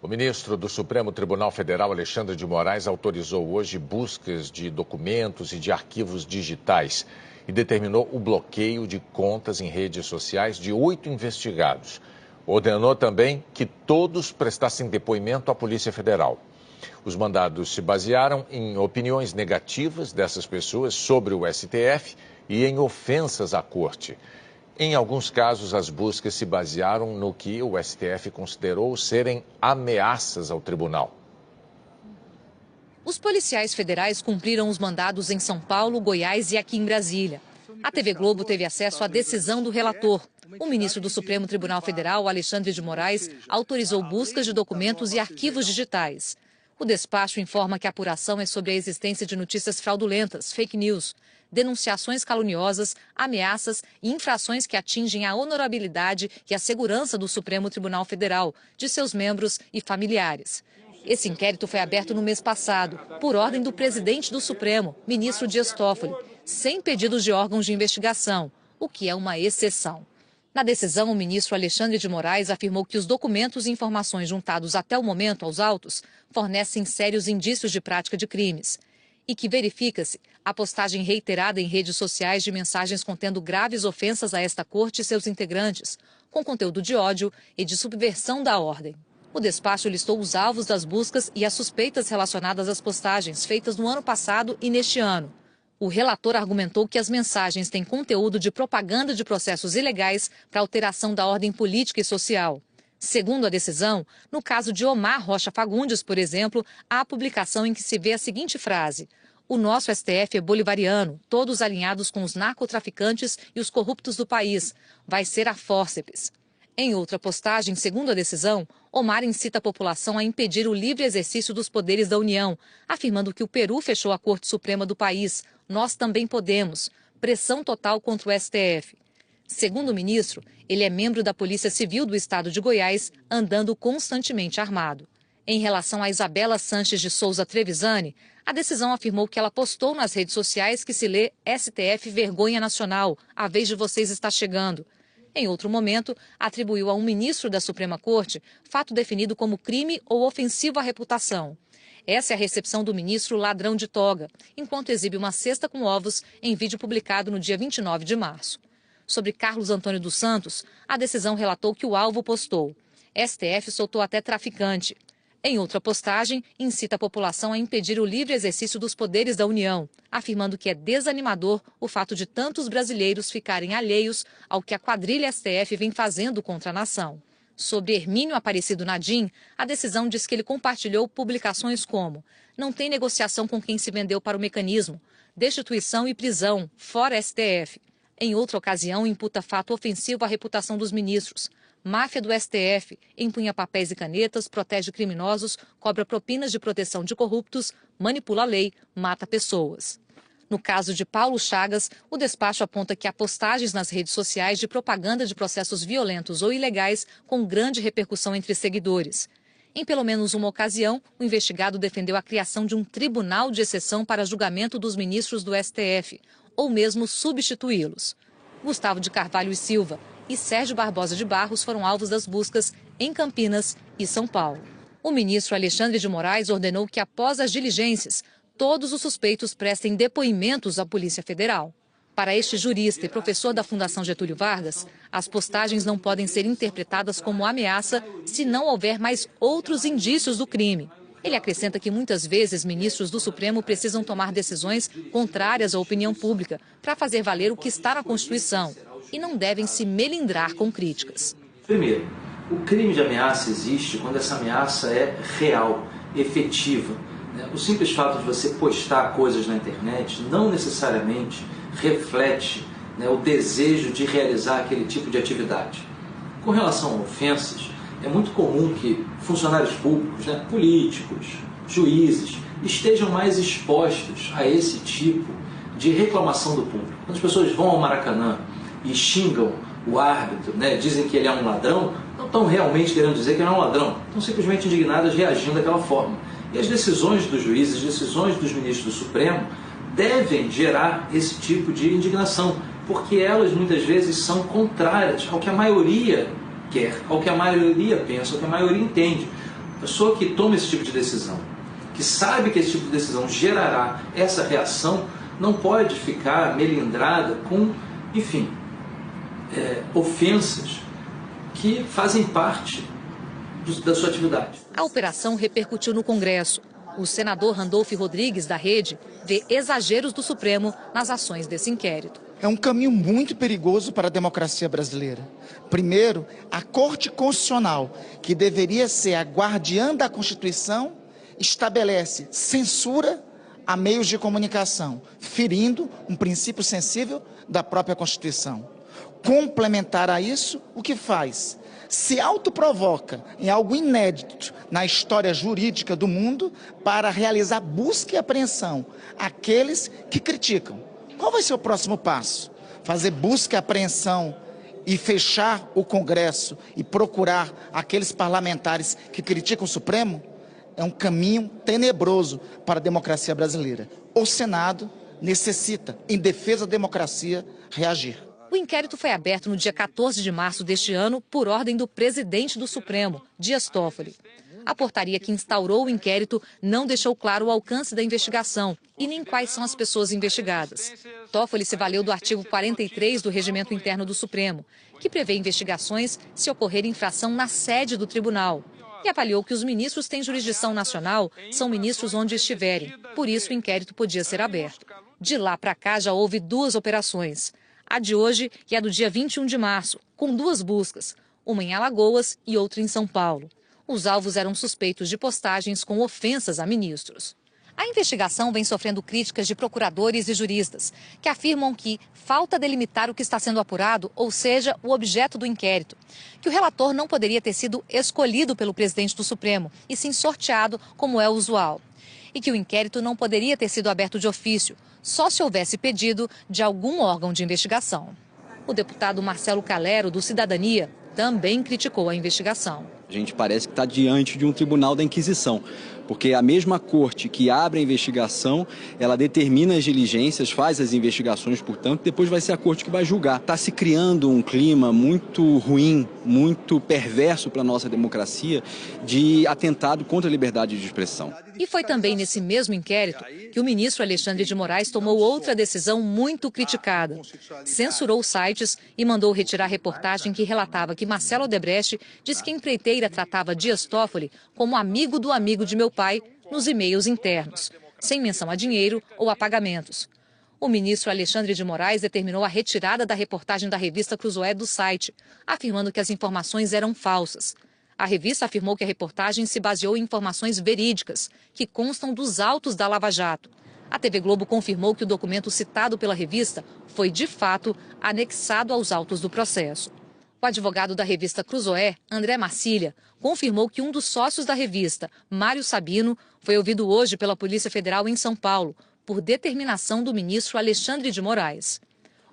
O ministro do Supremo Tribunal Federal, Alexandre de Moraes, autorizou hoje buscas de documentos e de arquivos digitais e determinou o bloqueio de contas em redes sociais de 8 investigados. Ordenou também que todos prestassem depoimento à Polícia Federal. Os mandados se basearam em opiniões negativas dessas pessoas sobre o STF e em ofensas à Corte. Em alguns casos, as buscas se basearam no que o STF considerou serem ameaças ao tribunal. Os policiais federais cumpriram os mandados em São Paulo, Goiás e aqui em Brasília. A TV Globo teve acesso à decisão do relator. O ministro do Supremo Tribunal Federal, Alexandre de Moraes, autorizou buscas de documentos e arquivos digitais. O despacho informa que a apuração é sobre a existência de notícias fraudulentas, fake news, denunciações caluniosas, ameaças e infrações que atingem a honorabilidade e a segurança do Supremo Tribunal Federal, de seus membros e familiares. Esse inquérito foi aberto no mês passado, por ordem do presidente do Supremo, ministro Dias Toffoli, sem pedidos de órgãos de investigação, o que é uma exceção. Na decisão, o ministro Alexandre de Moraes afirmou que os documentos e informações juntados até o momento aos autos fornecem sérios indícios de prática de crimes e que verifica-se a postagem reiterada em redes sociais de mensagens contendo graves ofensas a esta corte e seus integrantes, com conteúdo de ódio e de subversão da ordem. O despacho listou os alvos das buscas e as suspeitas relacionadas às postagens feitas no ano passado e neste ano. O relator argumentou que as mensagens têm conteúdo de propaganda de processos ilegais para alteração da ordem política e social. Segundo a decisão, no caso de Omar Rocha Fagundes, por exemplo, há a publicação em que se vê a seguinte frase: "O nosso STF é bolivariano, todos alinhados com os narcotraficantes e os corruptos do país. Vai ser a fórceps." Em outra postagem, segundo a decisão, Omar incita a população a impedir o livre exercício dos poderes da União, afirmando que o Peru fechou a Corte Suprema do país. Nós também podemos. Pressão total contra o STF. Segundo o ministro, ele é membro da Polícia Civil do Estado de Goiás, andando constantemente armado. Em relação a Isabela Sanches de Souza Trevisani, a decisão afirmou que ela postou nas redes sociais que se lê STF Vergonha Nacional, a vez de vocês está chegando. Em outro momento, atribuiu a um ministro da Suprema Corte fato definido como crime ou ofensivo à reputação. Essa é a recepção do ministro ladrão de toga, enquanto exibe uma cesta com ovos em vídeo publicado no dia 29 de março. Sobre Carlos Antônio dos Santos, a decisão relatou que o alvo postou: STF soltou até traficante. Em outra postagem, incita a população a impedir o livre exercício dos poderes da União, afirmando que é desanimador o fato de tantos brasileiros ficarem alheios ao que a quadrilha STF vem fazendo contra a nação. Sobre Hermínio Aparecido Nadim, a decisão diz que ele compartilhou publicações como: "Não tem negociação com quem se vendeu para o mecanismo", "Destituição e prisão, fora STF". Em outra ocasião, imputa fato ofensivo à reputação dos ministros. Máfia do STF, empunha papéis e canetas, protege criminosos, cobra propinas de proteção de corruptos, manipula a lei, mata pessoas. No caso de Paulo Chagas, o despacho aponta que há postagens nas redes sociais de propaganda de processos violentos ou ilegais com grande repercussão entre seguidores. Em pelo menos uma ocasião, o investigado defendeu a criação de um tribunal de exceção para julgamento dos ministros do STF, ou mesmo substituí-los. Gustavo de Carvalho e Silva e Sérgio Barbosa de Barros foram alvos das buscas em Campinas e São Paulo. O ministro Alexandre de Moraes ordenou que, após as diligências, todos os suspeitos prestem depoimentos à Polícia Federal. Para este jurista e professor da Fundação Getúlio Vargas, as postagens não podem ser interpretadas como ameaça se não houver mais outros indícios do crime. Ele acrescenta que muitas vezes ministros do Supremo precisam tomar decisões contrárias à opinião pública para fazer valer o que está na Constituição e não devem se melindrar com críticas. Primeiro, o crime de ameaça existe quando essa ameaça é real, efetiva. O simples fato de você postar coisas na internet não necessariamente reflete o desejo de realizar aquele tipo de atividade. Com relação a ofensas, é muito comum que funcionários públicos, políticos, juízes, estejam mais expostos a esse tipo de reclamação do público. Quando as pessoas vão ao Maracanã e xingam o árbitro, dizem que ele é um ladrão, não estão realmente querendo dizer que ele é um ladrão, estão simplesmente indignadas reagindo daquela forma. E as decisões dos juízes, as decisões dos ministros do Supremo devem gerar esse tipo de indignação, porque elas muitas vezes são contrárias ao que a maioria quer, ao que a maioria pensa, ao que a maioria entende. pessoa que toma esse tipo de decisão, que sabe que esse tipo de decisão gerará essa reação, não pode ficar melindrada com, enfim, ofensas que fazem parte da sua atividade. A operação repercutiu no Congresso. O senador Randolph Rodrigues, da Rede, vê exageros do Supremo nas ações desse inquérito. É um caminho muito perigoso para a democracia brasileira. Primeiro, a Corte Constitucional, que deveria ser a guardiã da Constituição, estabelece censura a meios de comunicação, ferindo um princípio sensível da própria Constituição. Complementar a isso, o que faz? Se autoprovoca em algo inédito na história jurídica do mundo para realizar busca e apreensão àqueles que criticam. Qual vai ser o próximo passo? Fazer busca e apreensão e fechar o Congresso e procurar aqueles parlamentares que criticam o Supremo? É um caminho tenebroso para a democracia brasileira. O Senado necessita, em defesa da democracia, reagir. O inquérito foi aberto no dia 14 de março deste ano por ordem do presidente do Supremo, Dias Toffoli. A portaria que instaurou o inquérito não deixou claro o alcance da investigação e nem quais são as pessoas investigadas. Toffoli se valeu do artigo 43 do Regimento Interno do Supremo, que prevê investigações se ocorrer infração na sede do tribunal. E avaliou que os ministros têm jurisdição nacional, são ministros onde estiverem. Por isso, o inquérito podia ser aberto. De lá para cá, já houve 2 operações. A de hoje e a do dia 21 de março, com 2 buscas, uma em Alagoas e outra em São Paulo. Os alvos eram suspeitos de postagens com ofensas a ministros. A investigação vem sofrendo críticas de procuradores e juristas, que afirmam que falta delimitar o que está sendo apurado, ou seja, o objeto do inquérito, que o relator não poderia ter sido escolhido pelo presidente do Supremo, e sim sorteado, como é usual, e que o inquérito não poderia ter sido aberto de ofício, só se houvesse pedido de algum órgão de investigação. O deputado Marcelo Calero, do Cidadania, também criticou a investigação. A gente parece que está diante de um tribunal da Inquisição, porque a mesma corte que abre a investigação, ela determina as diligências, faz as investigações, portanto, depois vai ser a corte que vai julgar. Está se criando um clima muito ruim, muito perverso para a nossa democracia, de atentado contra a liberdade de expressão. E foi também nesse mesmo inquérito que o ministro Alexandre de Moraes tomou outra decisão muito criticada. Censurou sites e mandou retirar reportagem que relatava que Marcelo Odebrecht disse que a empreiteira tratava Dias Toffoli como amigo do amigo de meu pai nos e-mails internos, sem menção a dinheiro ou a pagamentos. O ministro Alexandre de Moraes determinou a retirada da reportagem da revista Cruzoé do site, afirmando que as informações eram falsas. A revista afirmou que a reportagem se baseou em informações verídicas, que constam dos autos da Lava Jato. A TV Globo confirmou que o documento citado pela revista foi, de fato, anexado aos autos do processo. O advogado da revista Cruzoé, André Marcília, confirmou que um dos sócios da revista, Mário Sabino, foi ouvido hoje pela Polícia Federal em São Paulo, por determinação do ministro Alexandre de Moraes.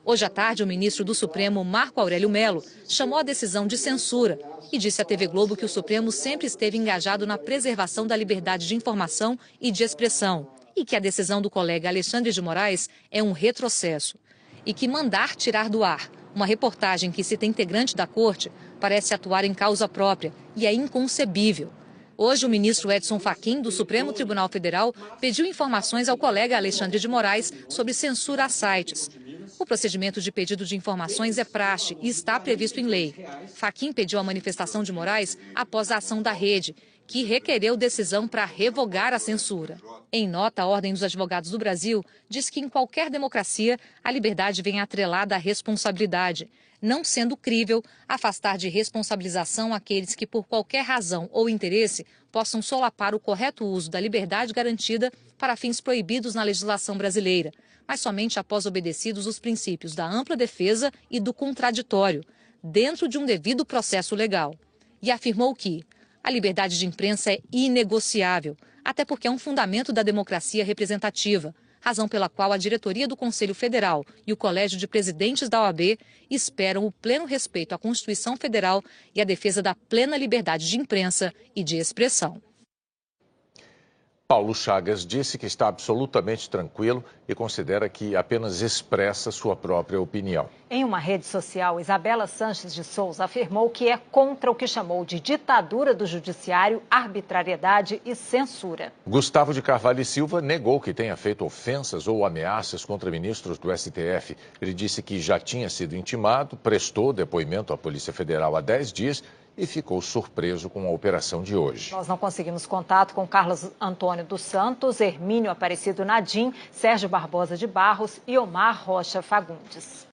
Hoje à tarde, o ministro do Supremo, Marco Aurélio Mello, chamou a decisão de censura e disse à TV Globo que o Supremo sempre esteve engajado na preservação da liberdade de informação e de expressão e que a decisão do colega Alexandre de Moraes é um retrocesso e que mandar tirar do ar uma reportagem que cita integrante da corte parece atuar em causa própria e é inconcebível. Hoje, o ministro Edson Fachin, do Supremo Tribunal Federal, pediu informações ao colega Alexandre de Moraes sobre censura a sites. O procedimento de pedido de informações é praxe e está previsto em lei. Fachin pediu a manifestação de Moraes após a ação da Rede, que requereu decisão para revogar a censura. Em nota, a Ordem dos Advogados do Brasil diz que em qualquer democracia a liberdade vem atrelada à responsabilidade, não sendo crível afastar de responsabilização aqueles que, por qualquer razão ou interesse, possam solapar o correto uso da liberdade garantida para fins proibidos na legislação brasileira, mas somente após obedecidos os princípios da ampla defesa e do contraditório, dentro de um devido processo legal. E afirmou que a liberdade de imprensa é inegociável, até porque é um fundamento da democracia representativa, razão pela qual a diretoria do Conselho Federal e o Colégio de Presidentes da OAB esperam o pleno respeito à Constituição Federal e a defesa da plena liberdade de imprensa e de expressão. Paulo Chagas disse que está absolutamente tranquilo e considera que apenas expressa sua própria opinião. Em uma rede social, Isabela Sanches de Souza afirmou que é contra o que chamou de ditadura do judiciário, arbitrariedade e censura. Gustavo de Carvalho e Silva negou que tenha feito ofensas ou ameaças contra ministros do STF. Ele disse que já tinha sido intimado, prestou depoimento à Polícia Federal há 10 dias e ficou surpreso com a operação de hoje. Nós não conseguimos contato com Carlos Antônio dos Santos, Hermínio Aparecido Nadim, Sérgio Barbosa de Barros e Omar Rocha Fagundes.